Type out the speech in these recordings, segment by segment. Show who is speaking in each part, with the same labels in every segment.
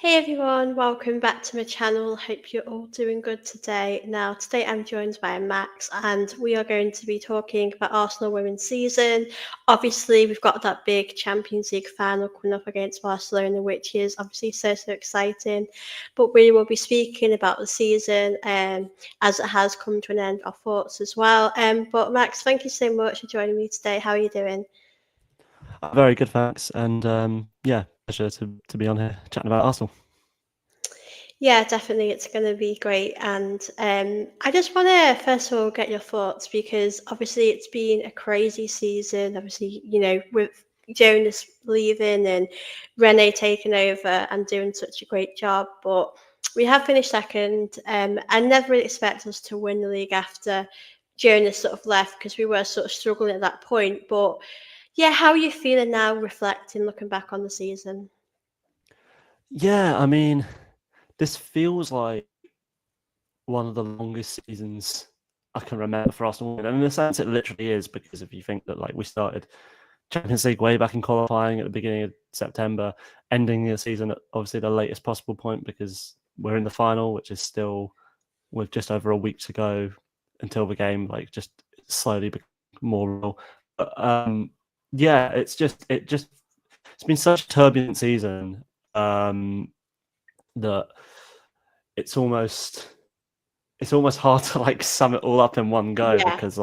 Speaker 1: Hey everyone, welcome back to my channel. Hope you're all doing good today. Now, today I'm joined by Max, and we are going to be talking about Arsenal women's season. Obviously, we've got that big Champions League final coming up against Barcelona, which is obviously so exciting. But we will be speaking about the season as it has come to an end, our thoughts as well. But Max, thank you so much for joining me today. How are you doing?
Speaker 2: Very good, thanks. And yeah, pleasure to be on here chatting about Arsenal.
Speaker 1: Yeah, definitely. It's going to be great. And I just want to, first of all, get your thoughts because obviously it's been a crazy season. Obviously, with Jonas leaving and Rene taking over and doing such a great job. But we have finished second. I never really expected us to win the league after Jonas sort of left because we were sort of struggling at that point. But yeah, how are you feeling now, reflecting, looking back on the season?
Speaker 2: Yeah, I mean, this feels like one of the longest seasons I can remember for Arsenal. And in a sense, it literally is because if you think that we started Champions League way back in qualifying at the beginning of September, ending the season at obviously the latest possible point because we're in the final, which is still with just over a week to go until the game just slowly becomes more real. But yeah, it's been such a turbulent season that it's almost it's almost hard to sum it all up in one go
Speaker 1: Yeah,
Speaker 2: because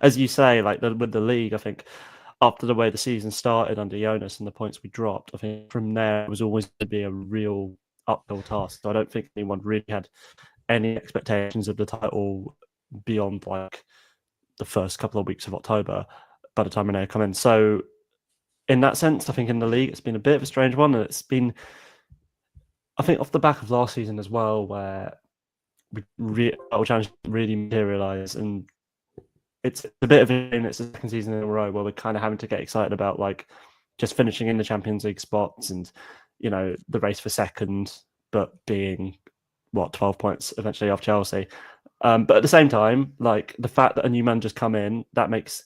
Speaker 2: as you say with the league, I think after the way the season started under Jonas and the points we dropped, I think from there it was always going to be a real uphill task. So I don't think anyone really had any expectations of the title beyond the first couple of weeks of October by the time Renee come in. So in that sense, I think in the league it's been a bit of a strange one, and it's been, I think, off the back of last season as well, where our challenge really materialise, and it's a bit of a, it's the second season in a row where we're kind of having to get excited about just finishing in the Champions League spots and the race for second, but being 12 points eventually off Chelsea. But at the same time, the fact that a new manager's come in, that makes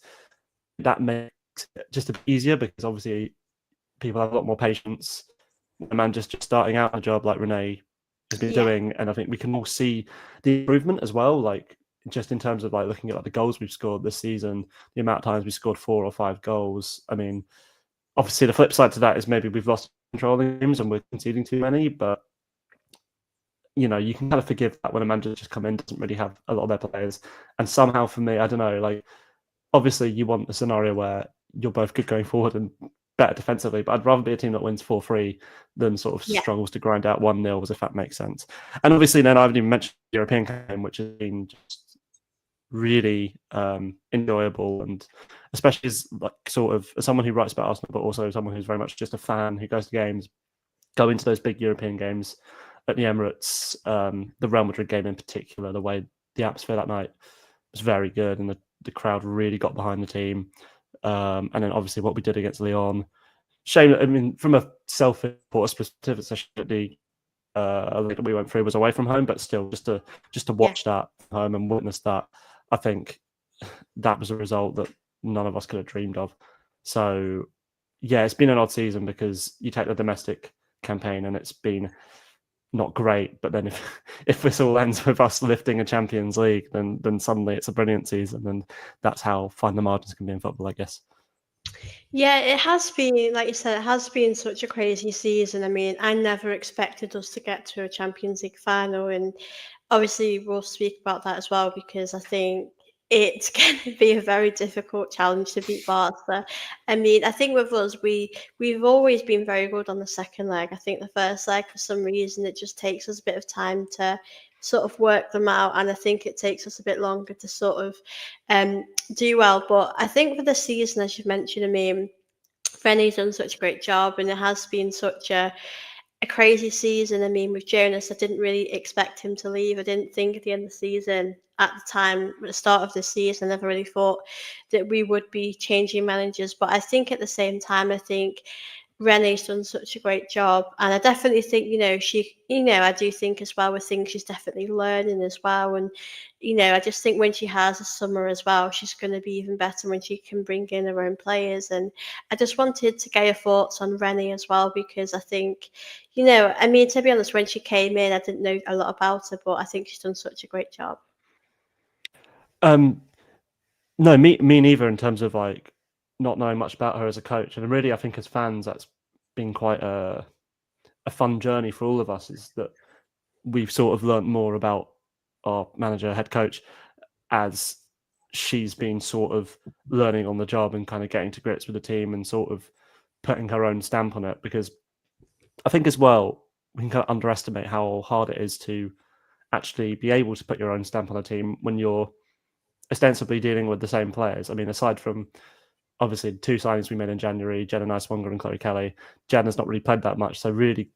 Speaker 2: it just a bit easier because obviously people have a lot more patience. The manager's just starting out a job like Renee has been
Speaker 1: yeah.
Speaker 2: doing, and I think we can all see the improvement as well. Just in terms of looking at the goals we've scored this season, the amount of times we scored 4 or 5 goals. I mean, obviously the flip side to that is maybe we've lost control of the games and we're conceding too many, but you can kind of forgive that when a manager just come in, doesn't really have a lot of their players. And somehow for me, I don't know, obviously you want a scenario where you're both good going forward and better defensively, but I'd rather be a team that wins 4-3 than sort of
Speaker 1: Yeah.
Speaker 2: struggles to grind out 1-0, if that makes sense. And obviously then I haven't even mentioned the European game, which has been just really enjoyable, and especially as sort of as someone who writes about Arsenal, but also someone who's very much just a fan who goes to games, go into those big European games at the Emirates, the Real Madrid game in particular, the way the atmosphere that night was very good, and the crowd really got behind the team. And then obviously what we did against Lyon. Shame, I mean, from a self-support perspective, especially that we went through was away from home, but still, just to
Speaker 1: Yeah.
Speaker 2: watch that from home and witness that, I think that was a result that none of us could have dreamed of. So yeah, it's been an odd season because you take the domestic campaign and it's been not great, but then if if this all ends with us lifting a Champions League, then suddenly it's a brilliant season, and that's how fine the margins can be in football, I guess.
Speaker 1: Yeah, it has been, like you said, it has been such a crazy season. I mean, I never expected us to get to a Champions League final, and obviously we'll speak about that as well because I think it's going to be a very difficult challenge to beat Barca. I mean, I think with us, we've always been very good on the second leg. I think the first leg, for some reason, it just takes us a bit of time to sort of work them out, and I think it takes us a bit longer to sort of um, do well. But I think for the season, as you've mentioned, I mean, Rennie's done such a great job, and it has been such a crazy season. I mean, with Jonas, I didn't really expect him to leave. I didn't think at the end of the season, at the time, at the start of the season, I never really thought that we would be changing managers. But I think at the same time, I think Renee's done such a great job, and I definitely think I do think as well with things she's definitely learning as well, and I just think when she has a summer as well, she's going to be even better when she can bring in her own players. And I just wanted to get your thoughts on Renee as well, because I think, I mean, to be honest, when she came in, I didn't know a lot about her, but I think she's done such a great job.
Speaker 2: No, me neither. In terms of like not knowing much about her as a coach, and really, I think as fans, that's been quite a fun journey for all of us. Is that we've sort of learnt more about our manager, head coach, as she's been sort of learning on the job and kind of getting to grips with the team and sort of putting her own stamp on it. Because I think as well, we can kind of underestimate how hard it is to actually be able to put your own stamp on a team when you're ostensibly dealing with the same players. I mean, aside from obviously the two signings we made in January, Jenna Nice-Wonga and Chloe Kelly, Jenna's not really played that much. So really,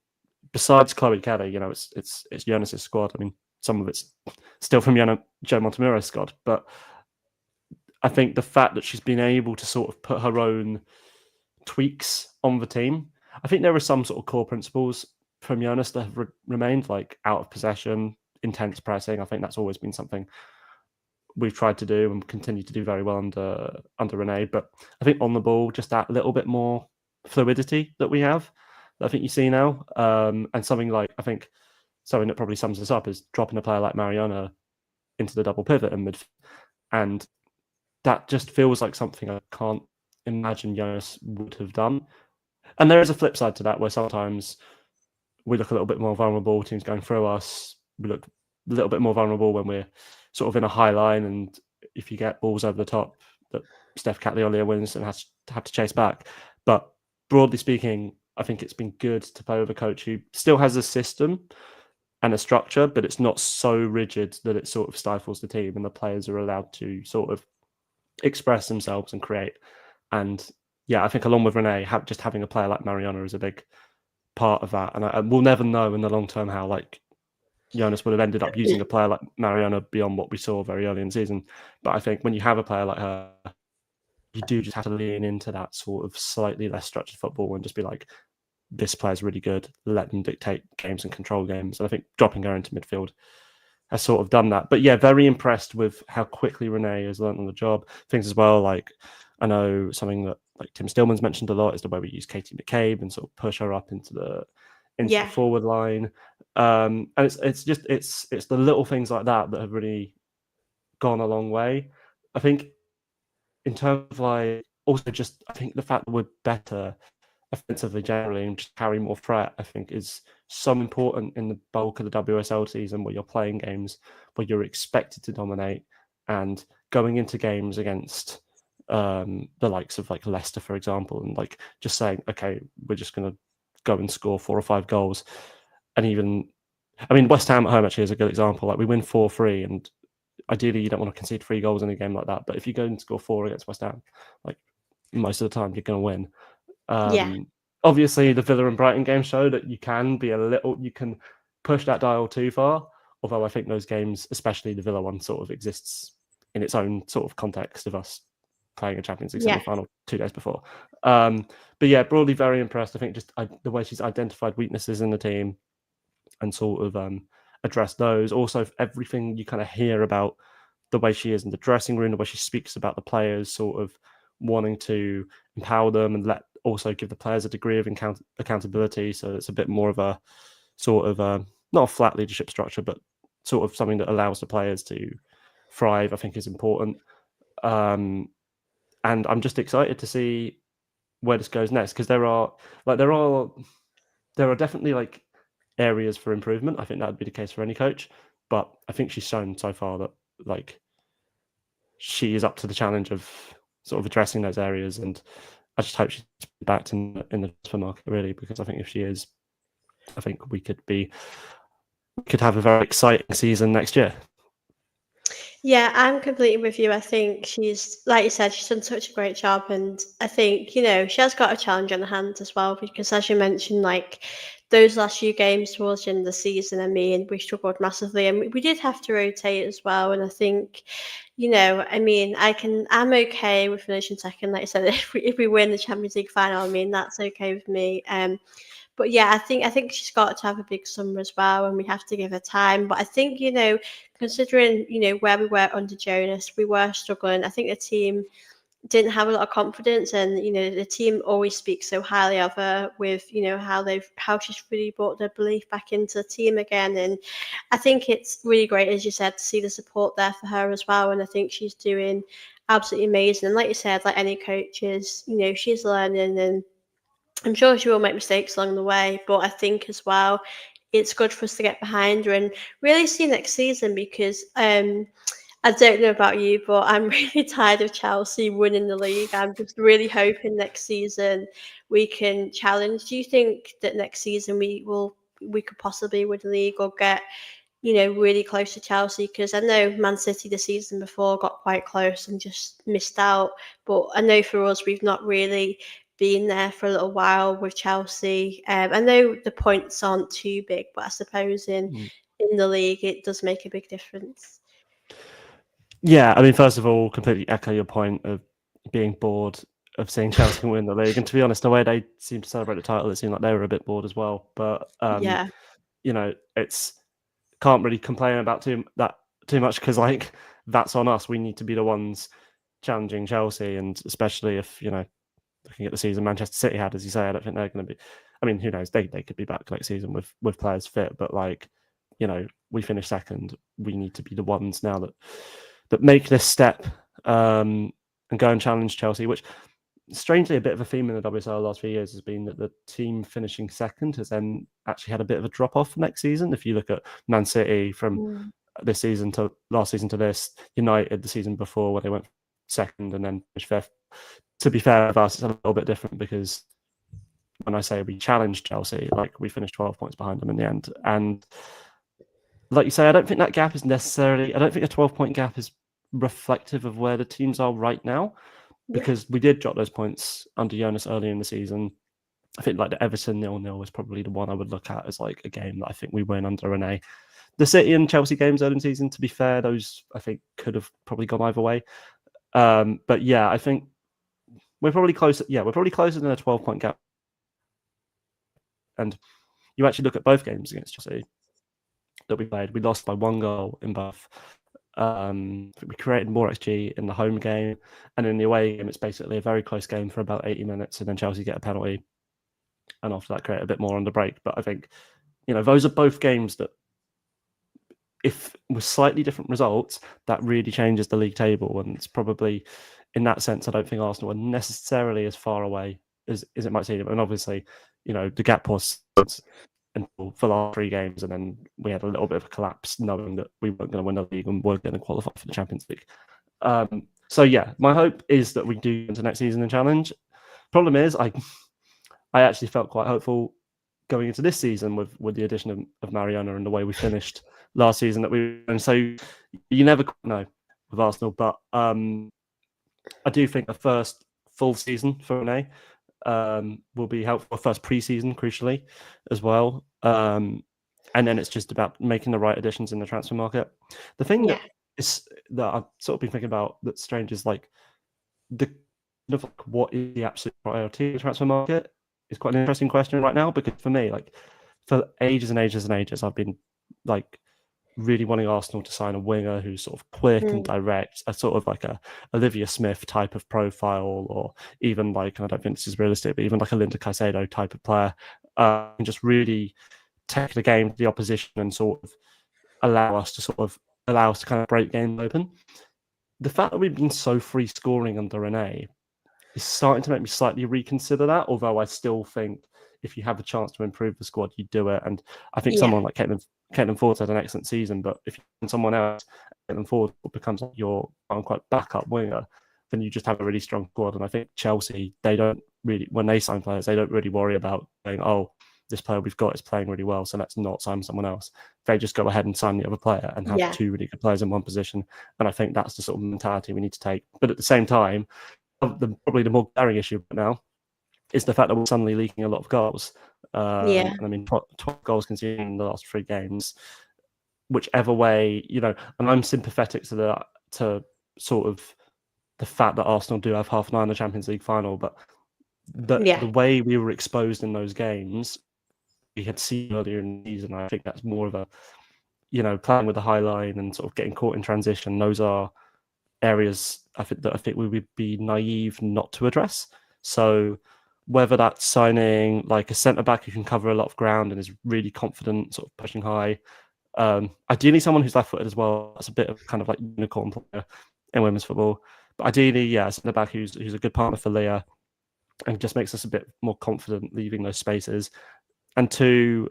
Speaker 2: besides Chloe Kelly, it's Jonas' squad. I mean, some of it's still from Joe Montemuro's squad, but I think the fact that she's been able to sort of put her own tweaks on the team, I think there are some sort of core principles from Jonas that have remained, like out of possession, intense pressing. I think that's always been something we've tried to do and continue to do very well under Renee. But I think on the ball, just that little bit more fluidity that we have, that I think you see now, and something that probably sums this up is dropping a player like Mariona into the double pivot in midfield, and that just feels like something I can't imagine Jonas would have done. And there is a flip side to that, where sometimes we look a little bit more vulnerable, teams going through us. We look a little bit more vulnerable when we're sort of in a high line, and if you get balls over the top, that Steph Catliolia wins and has to have to chase back. But broadly speaking, I think it's been good to play with a coach who still has a system and a structure, but it's not so rigid that it sort of stifles the team, and the players are allowed to sort of express themselves and create. And yeah, I think along with Renee, just having a player like Mariona is a big part of that. And we'll never know in the long term how like Jonas would have ended up using a player like Mariona beyond what we saw very early in the season. But I think when you have a player like her, you do just have to lean into that sort of slightly less structured football and just be like, this player's really good, let them dictate games and control games. And I think dropping her into midfield has sort of done that. But yeah, very impressed with how quickly Renee has learned on the job. Things as well, like I know something that like Tim Stillman's mentioned a lot is the way we use Katie McCabe and sort of push her up into the forward line. And it's the little things like that that have really gone a long way. I think in terms of like also just I think the fact that we're better offensively generally and just carry more threat, I think is so important in the bulk of the WSL season, where you're playing games where you're expected to dominate, and going into games against the likes of like Leicester, for example, and like just saying, okay, we're just going to go and score 4 or 5 goals. And even, I mean, West Ham at home actually is a good example. Like we win 4-3, and ideally you don't want to concede 3 goals in a game like that. But if you go and score 4 against West Ham, like most of the time you're going to win. Obviously, the Villa and Brighton game show that you can push that dial too far. Although I think those games, especially the Villa one, sort of exists in its own sort of context of us playing a Champions League semi-final 2 days before. But yeah, broadly very impressed. I think just the way she's identified weaknesses in the team and sort of addressed those. Also, everything you kind of hear about the way she is in the dressing room, the way she speaks about the players, sort of wanting to empower them and also give the players a degree of accountability. So it's a bit more of a sort of not a flat leadership structure, but sort of something that allows the players to thrive, I think is important. And I'm just excited to see where this goes next, because there are definitely like areas for improvement. I think that would be the case for any coach, but I think she's shown so far that like she is up to the challenge of sort of addressing those areas, and I just hope she's back in the transfer market, really, because I think if she is, I think we could have a very exciting season next year.
Speaker 1: Yeah, I'm completely with you. I think she's, like you said, she's done such a great job, and I think she has got a challenge on her hands as well, because as you mentioned, like those last few games towards the end of the season, I mean, we struggled massively, and we did have to rotate as well. And I think, I mean, I'm okay with finishing second. Like I said, if we win the Champions League final, I mean, that's okay with me. But yeah, I think she's got to have a big summer as well, and we have to give her time. But I think, considering where we were under Jonas, we were struggling. I think the team didn't have a lot of confidence, and the team always speaks so highly of her with how she's really brought their belief back into the team again. And I think it's really great, as you said, to see the support there for her as well. And I think she's doing absolutely amazing. And like you said, like any coaches, she's learning, and I'm sure she will make mistakes along the way, but I think as well it's good for us to get behind her and really see next season, because I don't know about you, but I'm really tired of Chelsea winning the league. I'm just really hoping next season we can challenge. Do you think that next season we could possibly win the league or get really close to Chelsea? Because I know Man City the season before got quite close and just missed out. But I know for us, we've not really been there for a little while with Chelsea. I know the points aren't too big, but I suppose in the league it does make a big difference.
Speaker 2: Yeah, I mean, first of all, completely echo your point of being bored of seeing Chelsea win the league. And to be honest, the way they seem to celebrate the title, it seemed like they were a bit bored as well. But
Speaker 1: Yeah,
Speaker 2: it's can't really complain about too much, because like that's on us. We need to be the ones challenging Chelsea, and especially if looking at the season Manchester City had, as you say, I don't think they're going to be. I mean, who knows? They could be back next season with players fit, but like we finished second. We need to be the ones now that make this step and go and challenge Chelsea, which strangely a bit of a theme in the WSL the last few years has been that the team finishing second has then actually had a bit of a drop off next season. If you look at Man City from this season to last season to this, United the season before where they went second and then finished fifth. To be fair with us, it's a little bit different, because when I say we challenged Chelsea, like we finished 12 points behind them in the end. And like you say, I don't think that gap is necessarily, I don't think a 12-point gap is reflective of where the teams are right now, because we did drop those points under Jonas early in the season. I think like the Everton 0-0 is probably the one I would look at as like a game that I think we win under Renee. The City and Chelsea games early in the season, to be fair, those I think could have probably gone either way. But yeah, I think we're probably closer. Yeah, we're probably closer than a 12-point gap. And you actually look at both games against Chelsea that we played, we lost by 1 goal in both. We created more XG in the home game, and in the away game, it's basically a very close game for about 80 minutes, and then Chelsea get a penalty, and after that, create a bit more on the break. But I think, those are both games that, if with slightly different results, that really changes the league table. And it's probably, in that sense, I don't think Arsenal are necessarily as far away as it might seem. And obviously, the gap was until for the last 3 games, and then we had a little bit of a collapse, knowing that we weren't going to win the league and weren't going to qualify for the Champions League. So yeah, my hope is that we do into next season and challenge. Problem is, I actually felt quite hopeful going into this season with the addition of Mariona and the way we finished last season and so you never know with Arsenal, but I do think the first full season for Renee will be helpful. First pre-season, crucially, as well. And then it's just about making the right additions in the transfer market. The thing that I've sort of been thinking about that's strange is like what is the absolute priority of the transfer market is quite an interesting question right now, because for me, like for ages and ages and ages, I've been like really wanting Arsenal to sign a winger who's sort of quick and direct, a sort of like a Olivia Smith type of profile, or even like, I don't think this is realistic, but even like a Linda Caicedo type of player, and just really take the game to the opposition and sort of allow us to kind of break games open. The fact that we've been so free scoring under Renee is starting to make me slightly reconsider that, although I still think if you have a chance to improve the squad, you do it. And I think someone like Caitlin Ford had an excellent season, but if you find someone else, Caitlin Ford becomes like your quote backup winger, then you just have a really strong squad. And I think Chelsea, they don't really, when they sign players, they don't really worry about saying, oh, this player we've got is playing really well, so let's not sign someone else. They just go ahead and sign the other player and have 2 really good players in one position. And I think that's the sort of mentality we need to take. But at the same time, probably the more glaring issue right now is the fact that we're suddenly leaking a lot of goals.
Speaker 1: Yeah.
Speaker 2: And I mean, 12 goals conceded in the last 3 games. Whichever way, and I'm sympathetic to sort of the fact that Arsenal do have half an eye on the Champions League final, but
Speaker 1: Yeah.
Speaker 2: the way we were exposed in those games, we had seen earlier in the season. I think that's more of a, playing with the high line and sort of getting caught in transition. Those are areas I think we would be naive not to address. So whether that's signing like a centre back who can cover a lot of ground and is really confident, sort of pushing high. Ideally, someone who's left-footed as well. That's a bit of kind of like unicorn player in women's football. But ideally, yeah, centre back who's a good partner for Leah and just makes us a bit more confident leaving those spaces. And 2,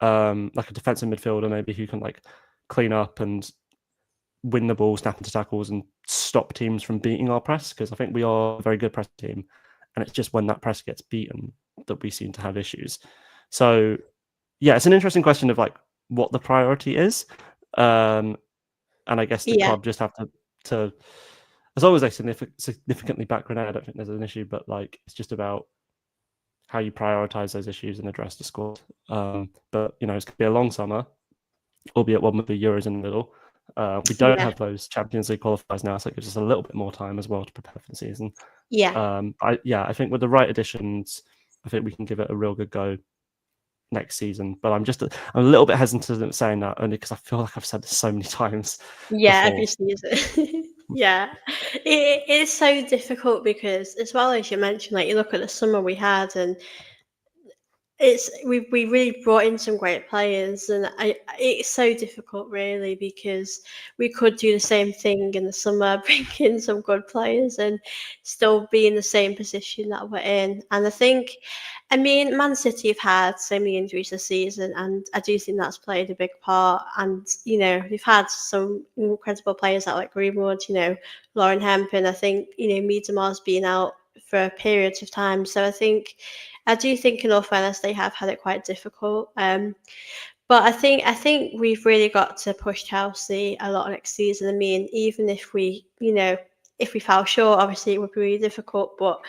Speaker 2: like a defensive midfielder maybe who can like clean up and win the ball, snap into tackles, and stop teams from beating our press, because I think we are a very good press team, and it's just when that press gets beaten that we seem to have issues. So, yeah, it's an interesting question of like what the priority is, and I guess the club just have to as long as they significantly back Renee, I don't think there's an issue, but like it's just about how you prioritize those issues and address the squad. But it's going to be a long summer, albeit one with the Euros in the middle. We don't have those Champions League qualifiers now, so it gives us a little bit more time as well to prepare for the season. I think with the right additions, I think we can give it a real good go next season. But I'm a little bit hesitant in saying that, only because I feel like I've said this so many times.
Speaker 1: Every season. It is so difficult because, as well as you mentioned, like you look at the summer we had, and we really brought in some great players, and it's so difficult really, because we could do the same thing in the summer, bring in some good players and still be in the same position that we're in. And I mean, Man City have had so many injuries this season, and I do think that's played a big part. And they've had some incredible players like Greenwood, Lauren Hempin. I think Miedema's been out for periods of time, so I do think, in all fairness, they have had it quite difficult. But I think we've really got to push Chelsea a lot next season. I mean, even if we fell short, obviously it would be really difficult, but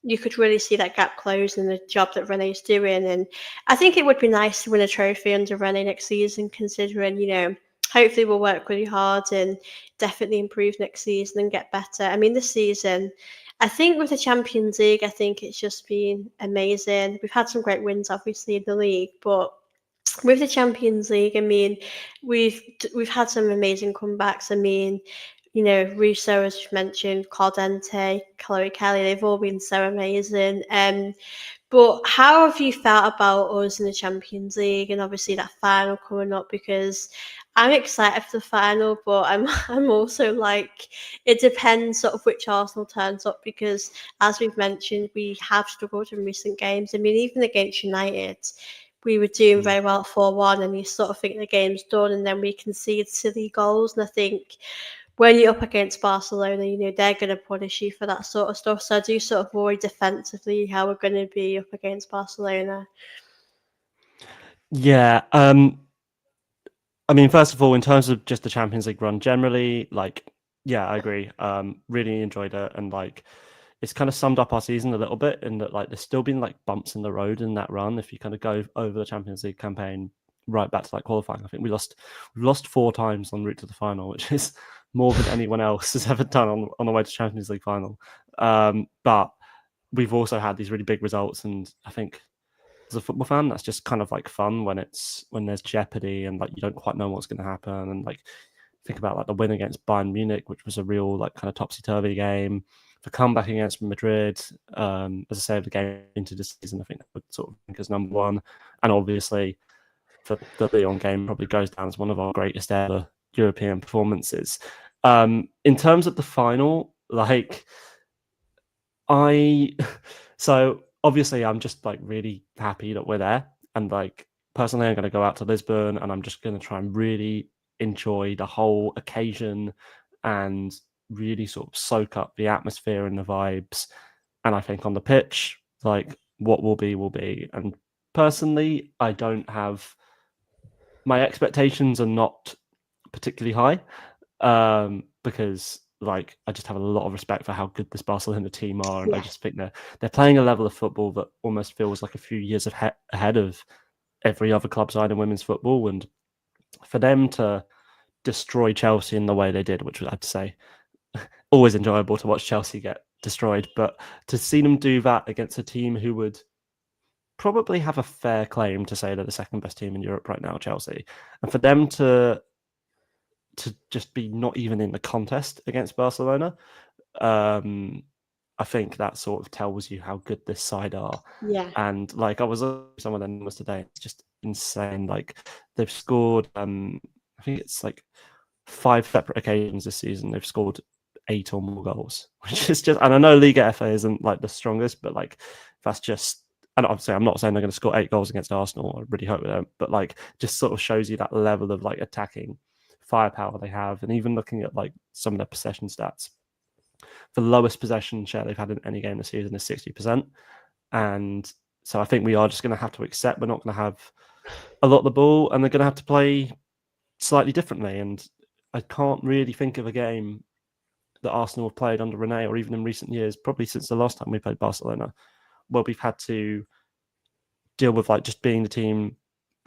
Speaker 1: you could really see that gap close in the job that Renee's doing. And I think it would be nice to win a trophy under Renee next season, considering, hopefully we'll work really hard and definitely improve next season and get better. I mean, this season, I think with the Champions League, I think it's just been amazing. We've had some great wins, obviously, in the league, but with the Champions League, I mean, we've had some amazing comebacks. I mean, Russo, as you mentioned, Caldente, Chloe Kelly, they've all been so amazing. But how have you felt about us in the Champions League, and obviously that final coming up? Because I'm excited for the final, but I'm also like, it depends sort of which Arsenal turns up, because as we've mentioned, we have struggled in recent games. I mean, even against United, we were doing very well at 4-1, and you sort of think the game's done, and then we concede silly goals. And I think when you're up against Barcelona, they're going to punish you for that sort of stuff. So I do sort of worry defensively how we're going to be up against Barcelona.
Speaker 2: Yeah. I mean, first of all, in terms of just the Champions League run generally, I agree. Really enjoyed it, and it's kind of summed up our season a little bit in that there's still been bumps in the road in that run. If you kind of go over the Champions League campaign right back to qualifying, I think we've lost 4 times en route to the final, which is more than anyone else has ever done on the way to Champions League final. But we've also had these really big results, and I think as a football fan, that's just kind of fun when there's jeopardy and you don't quite know what's going to happen. And think about the win against Bayern Munich, which was a real kind of topsy-turvy game. The comeback against Madrid, as I say, the game into the season, I think that would sort of rank as number 1. And obviously, the Lyon game probably goes down as one of our greatest ever European performances. In terms of the final, so obviously I'm just really happy that we're there, and personally I'm going to go out to Lisbon, and I'm just going to try and really enjoy the whole occasion and really sort of soak up the atmosphere and the vibes. And I think on the pitch, what will be. And personally, I don't have, my expectations are not particularly high, because like I just have a lot of respect for how good this Barcelona team are, and I
Speaker 1: Yeah.
Speaker 2: just think they're playing a level of football that almost feels like a few years ahead of every other club side in women's football. And for them to destroy Chelsea in the way they did, which was, I have to say, always enjoyable to watch Chelsea get destroyed, but to see them do that against a team who would probably have a fair claim to say they're the second best team in Europe right now, Chelsea, and for them to just be not even in the contest against Barcelona, I think that sort of tells you how good this side are.
Speaker 1: Yeah.
Speaker 2: And like I was looking at some of their numbers today, it's just insane. Like they've scored, I think it's like 5 separate occasions this season. They've scored 8 or more goals, which is just. And I know Liga FA isn't like the strongest, but like that's just. And obviously, I'm not saying they're going to score 8 goals against Arsenal. I really hope they don't. But like, just sort of shows you that level of like attacking firepower they have. And even looking at like some of their possession stats, the lowest possession share they've had in any game this season is 60%. And so I think we are just going to have to accept we're not going to have a lot of the ball, and they're going to have to play slightly differently. And I can't really think of a game that Arsenal have played under Renee, or even in recent years, probably since the last time we played Barcelona, where we've had to deal with like just being the team,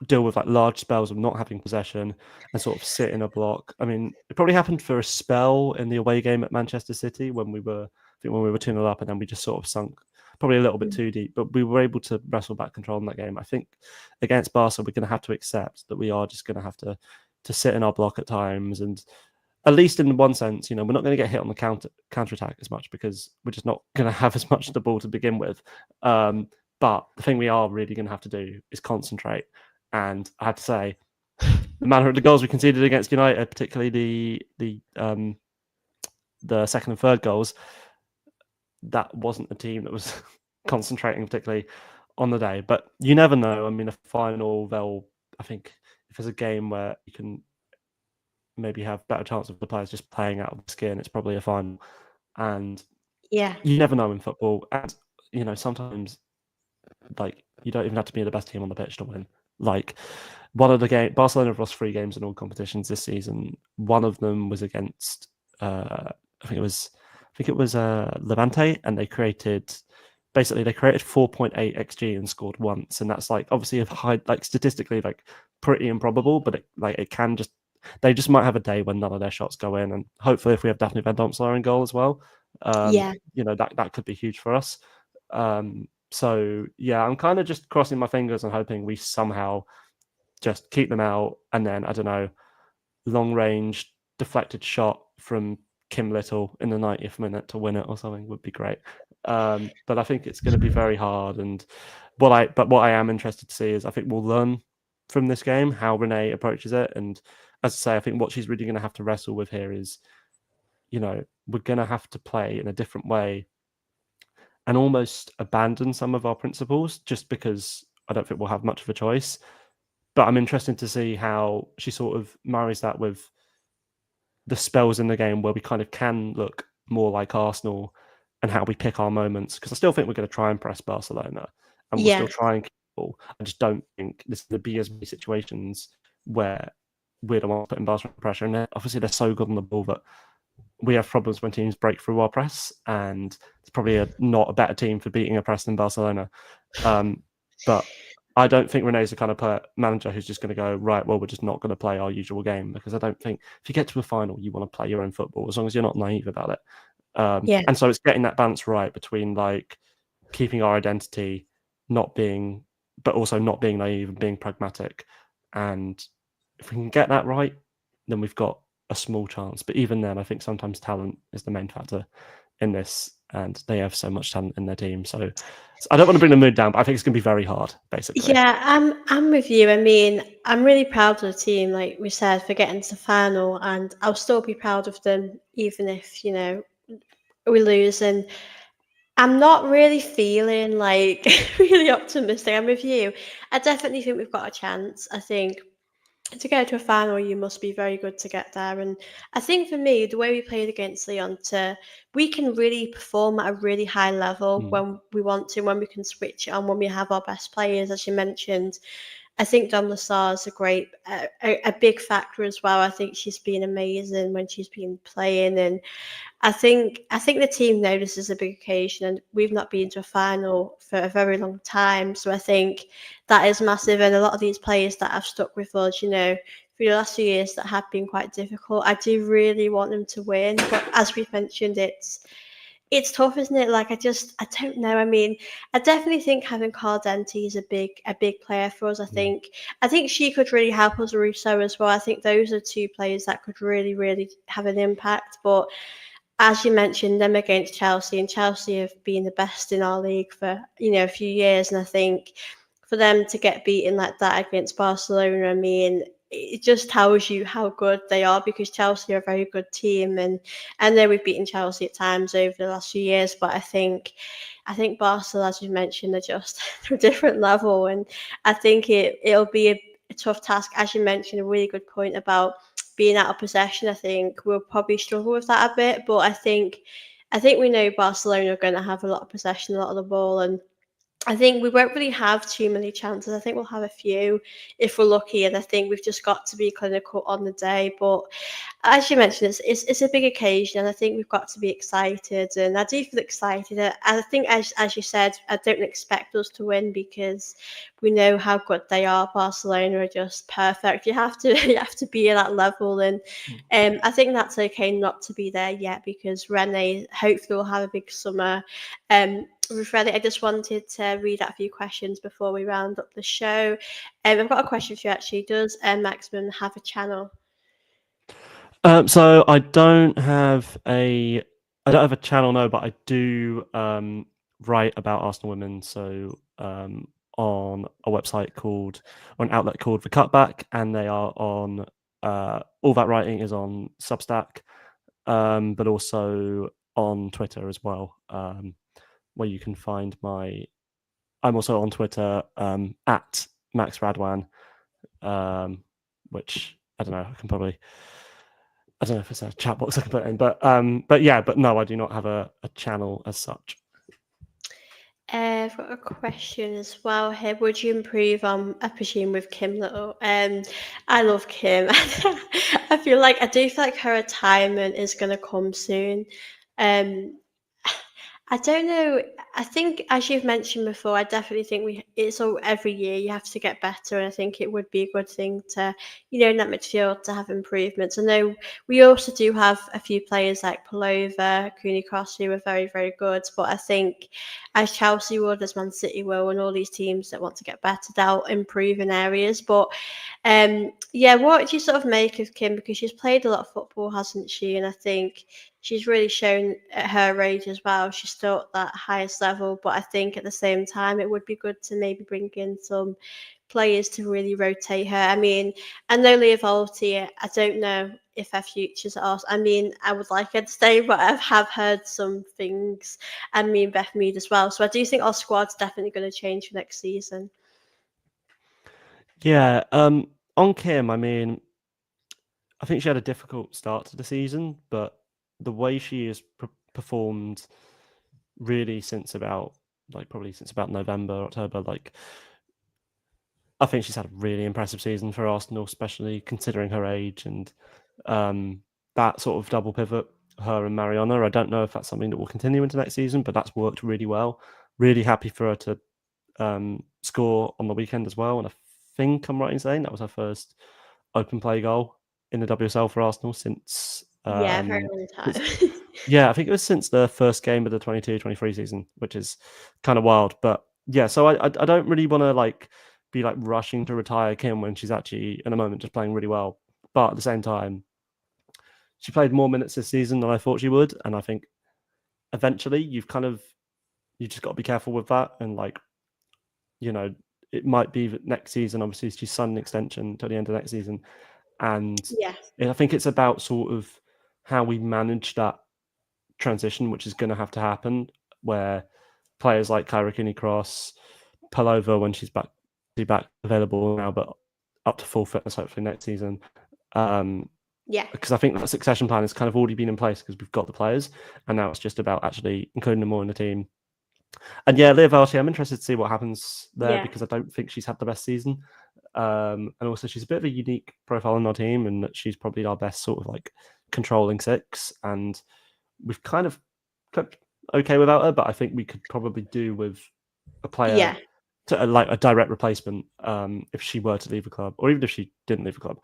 Speaker 2: deal with like large spells of not having possession and sort of sit in a block. I mean, it probably happened for a spell in the away game at Manchester City when we were 2-0 up, and then we just sort of sunk probably a little bit too deep, but we were able to wrestle back control in that game. I think against Barca, we're going to have to accept that we are just going to have to sit in our block at times, and at least in one sense, we're not going to get hit on the counter attack as much because we're just not going to have as much of the ball to begin with. But the thing we are really going to have to do is concentrate. And I have to say, the manner of the goals we conceded against United, particularly the second and third goals, that wasn't a team that was concentrating particularly on the day. But you never know. I mean, a final, I think if there's a game where you can maybe have better chance of the players just playing out of the skin, it's probably a final. And
Speaker 1: Yeah.
Speaker 2: you never know in football. And, sometimes like you don't even have to be the best team on the pitch to win. Like one of the game, Barcelona have lost 3 games in all competitions this season. One of them was against, I think it was Levante, and they created 4.8 xG and scored once, and that's like obviously a high, like statistically like pretty improbable, but they just might have a day when none of their shots go in, and hopefully if we have Daphne Van Domselaar in goal as well,
Speaker 1: Yeah.
Speaker 2: that could be huge for us. So yeah, I'm kind of just crossing my fingers and hoping we somehow just keep them out, and then I don't know, long range deflected shot from Kim Little in the 90th minute to win it or something would be great. But I think it's going to be very hard. And what I am interested to see is I think we'll learn from this game how Renee approaches it. And as I say, I think what she's really going to have to wrestle with here is, we're going to have to play in a different way and almost abandon some of our principles just because I don't think we'll have much of a choice. But I'm interested to see how she sort of marries that with the spells in the game where we kind of can look more like Arsenal and how we pick our moments. Because I still think we're going to try and press Barcelona and we'll still try and keep the ball. I just don't think this is the be as many situations where we're the ones putting Barcelona under pressure. And obviously they're so good on the ball that we have problems when teams break through our press, and it's probably not a better team for beating a press than Barcelona. But I don't think Renee's the kind of manager who's just going to go, right, well, we're just not going to play our usual game, because I don't think if you get to a final, you want to play your own football as long as you're not naive about it. And so it's getting that balance right between like keeping our identity, but also not being naive and being pragmatic. And if we can get that right, then we've got a small chance. But even then, I think sometimes talent is the main factor in this, and they have so much talent in their team. So I don't want to bring the mood down, but I think it's going to be very hard, basically.
Speaker 1: Yeah, I'm with you. I mean, I'm really proud of the team, like we said, for getting to the final, and I'll still be proud of them even if we lose. And I'm not really feeling like really optimistic. I'm with you. I definitely think we've got a chance. I think to get to a final, you must be very good to get there. And I think for me, the way we played against Leon, we can really perform at a really high level when we want to, when we can switch it on, when we have our best players, as you mentioned. I think Dom Lasar is a big factor as well. I think she's been amazing when she's been playing, and I think the team know this is a big occasion, and we've not been to a final for a very long time. So I think that is massive, and a lot of these players that have stuck with us, for the last few years that have been quite difficult. I do really want them to win, but as we've mentioned, it's tough, isn't it? Like I don't know. I mean, I definitely think having Carl Denti is a big player for us. I think she could really help us, Russo as well. I think those are two players that could really, really have an impact. But as you mentioned, them against Chelsea, and Chelsea have been the best in our league for a few years, and I think for them to get beaten like that against Barcelona, I mean, it just tells you how good they are, because Chelsea are a very good team, and I know we've beaten Chelsea at times over the last few years, but I think Barcelona, as you mentioned, are just a different level, and I think it'll be a tough task. As you mentioned, a really good point about being out of possession. I think we'll probably struggle with that a bit, but I think we know Barcelona are going to have a lot of possession, a lot of the ball, and I think we won't really have too many chances. I think we'll have a few if we're lucky, and I think we've just got to be clinical on the day. But as you mentioned, it's a big occasion, and I think we've got to be excited. And I do feel excited. I think, as you said, I don't expect us to win because we know how good they are. Barcelona are just perfect. You have to you have to be at that level, and I think that's okay not to be there yet, because Rennes hopefully will have a big summer. With Rennes, I just wanted to read out a few questions before we round up the show. I've got a question for you actually. Does Maximum have a channel?
Speaker 2: So I don't have a channel, no, but I do write about Arsenal women. So on a website or an outlet called The Cutback, and they are on all that writing is on Substack, but also on Twitter as well, where you can find I'm also on Twitter at Max Radwan, which I don't know. I don't know if it's a chat box I can put in, but no, I do not have a channel as such.
Speaker 1: I've got a question as well here. Would you improve on, I presume, with Kim Little? I love Kim. I do feel like her retirement is going to come soon. Um, I don't know. I think, as you've mentioned before, I definitely think it's all every year you have to get better, and I think it would be a good thing to, in that midfield to have improvements. I know we also do have a few players like Palova, Cooney Cross, who are very, very good, but I think as Chelsea would, as Man City will, and all these teams that want to get better, they'll improve in areas. But yeah, what do you sort of make of Kim? Because she's played a lot of football, hasn't she? And I think she's really shown at her age as well. She's still at that highest level, but I think at the same time, it would be good to maybe bring in some players to really rotate her. I mean, I know Leah Volti, I don't know if her future's at us. I mean, I would like her to stay, but I have heard some things. I mean, Beth Mead as well. So I do think our squad's definitely going to change for next season.
Speaker 2: Yeah, on Kim, I mean, I think she had a difficult start to the season, but the way she has performed really since about November, October, I think she's had a really impressive season for Arsenal, especially considering her age and that sort of double pivot, her and Mariona. I don't know if that's something that will continue into next season, but that's worked really well. Really happy for her to score on the weekend as well. And I think I'm right in saying that was her first open play goal in the WSL for Arsenal since
Speaker 1: Yeah, very long time.
Speaker 2: yeah, I think it was since the first game of the 22-23 season, which is kind of wild. But yeah, so I don't really want to be rushing to retire Kim when she's actually in a moment just playing really well. But at the same time, she played more minutes this season than I thought she would, and I think eventually you just got to be careful with that. And it might be that next season, obviously, she's signed an extension till the end of next season, and
Speaker 1: Yeah.
Speaker 2: I think it's about sort of how we manage that transition, which is going to have to happen, where players like Kyra Cooney-Cross, Palova, when she's back available now, but up to full fitness hopefully next season.
Speaker 1: Yeah.
Speaker 2: Because I think that succession plan has kind of already been in place because we've got the players, and now it's just about actually including them more in the team. And yeah, Leah Velshi, I'm interested to see what happens there because I don't think she's had the best season. And also she's a bit of a unique profile in our team, and that she's probably our best sort of like controlling six, and we've kind of kept okay without her, but I think we could probably do with a player
Speaker 1: Yeah.
Speaker 2: like a direct replacement if she were to leave the club, or even if she didn't leave the club.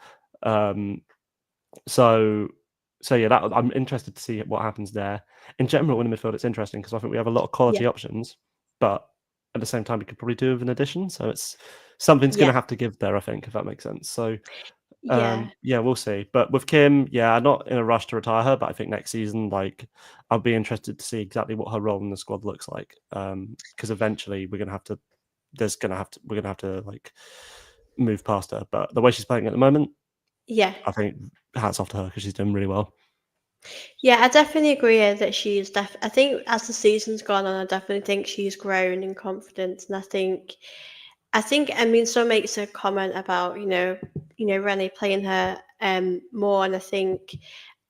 Speaker 2: So yeah, that I'm interested to see what happens there. In general, in the midfield, it's interesting because I think we have a lot of quality
Speaker 1: Yeah.
Speaker 2: options, but at the same time, we could probably do with an addition. So it's something's going to
Speaker 1: Yeah.
Speaker 2: have to give there, I think, if that makes sense. So
Speaker 1: Yeah.
Speaker 2: yeah, we'll see. But with Kim, yeah, I'm not in a rush to retire her, but I think next season, like, I'll be interested to see exactly what her role in the squad looks like. Because eventually we're gonna have to like move past her. But the way she's playing at the moment,
Speaker 1: Yeah.
Speaker 2: I think hats off to her because she's doing really well.
Speaker 1: Yeah, I definitely agree that she's I think as the season's gone on, I definitely think she's grown in confidence, and I think I mean, someone makes a comment about Rennie playing her more, and I think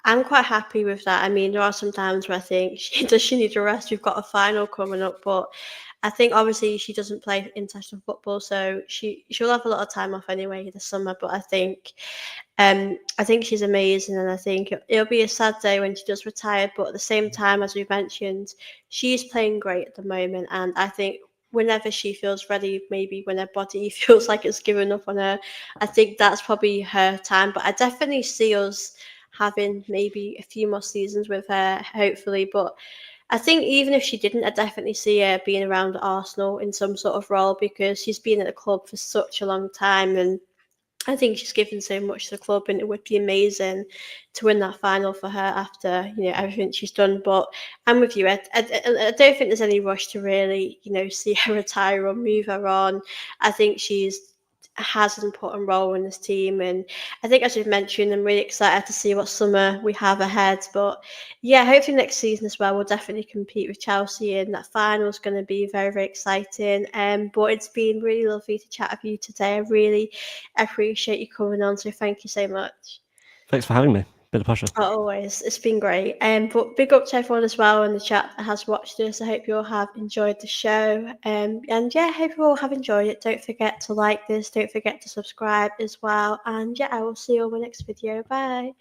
Speaker 1: I'm quite happy with that. I mean, there are some times where I think she need a rest. We've got a final coming up, but I think obviously she doesn't play international football, so she'll have a lot of time off anyway this summer. But I think she's amazing, and I think it'll be a sad day when she does retire. But at the same time, as we mentioned, she's playing great at the moment, and I think whenever she feels ready, maybe when her body feels like it's given up on her, I think that's probably her time. But I definitely see us having maybe a few more seasons with her, hopefully. But I think even if she didn't, I definitely see her being around Arsenal in some sort of role because she's been at the club for such a long time, and I think she's given so much to the club, and it would be amazing to win that final for her after everything she's done. But I'm with you. I don't think there's any rush to really see her retire or move her on. I think she's has an important role in this team, and I think as we've mentioned, I'm really excited to see what summer we have ahead. But yeah, hopefully next season as well, we'll definitely compete with Chelsea, and that final is going to be very, very exciting. But it's been really lovely to chat with you today. I really appreciate you coming on, so thank you so much.
Speaker 2: Thanks for having me. Been a pleasure.
Speaker 1: Always, it's been great. But big up to everyone as well in the chat that has watched this. I hope you all have enjoyed the show. And yeah, I hope you all have enjoyed it. Don't forget to like this. Don't forget to subscribe as well. And yeah, I will see you on my next video. Bye.